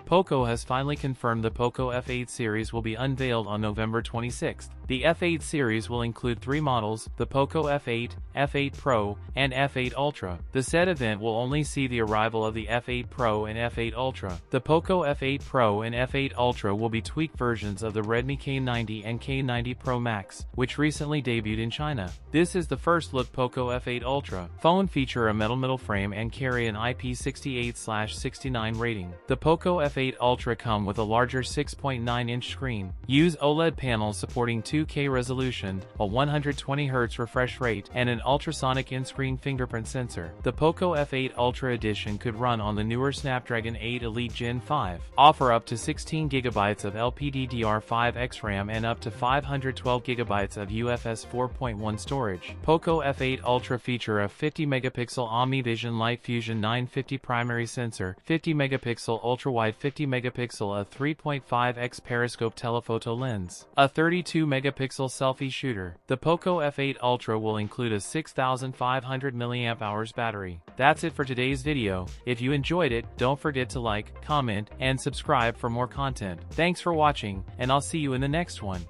Poco has finally confirmed the Poco F8 series will be unveiled on November 26th. The F8 series will include 3 models, the Poco F8, F8 Pro, and F8 Ultra. The said event will only see the arrival of the F8 Pro and F8 Ultra. The Poco F8 Pro and F8 Ultra will be tweaked versions of the Redmi K90 and K90 Pro Max, which recently debuted in China. This is the first look Poco F8 Ultra. Phone feature a metal middle frame and carry an IP68/69 rating. The Poco F8 Ultra come with a larger 6.9-inch screen. Use OLED panels supporting 2K resolution, a 120Hz refresh rate, and an ultrasonic in-screen fingerprint sensor. The Poco F8 Ultra Edition could run on the newer Snapdragon 8 Elite Gen 5. Offer up to 16GB of LPDDR5X RAM and up to 512GB of UFS 4.1 storage. Poco F8 Ultra feature a 50-megapixel OmniVision Light Fusion 950 primary sensor, 50-megapixel ultra-wide 50-megapixel a 3.5x periscope telephoto lens, a 32-megapixel selfie shooter. The Poco F8 Ultra will include a 6,500 mAh battery. That's it for today's video. If you enjoyed it, don't forget to like, comment, and subscribe for more content. Thanks for watching, and I'll see you in the next one.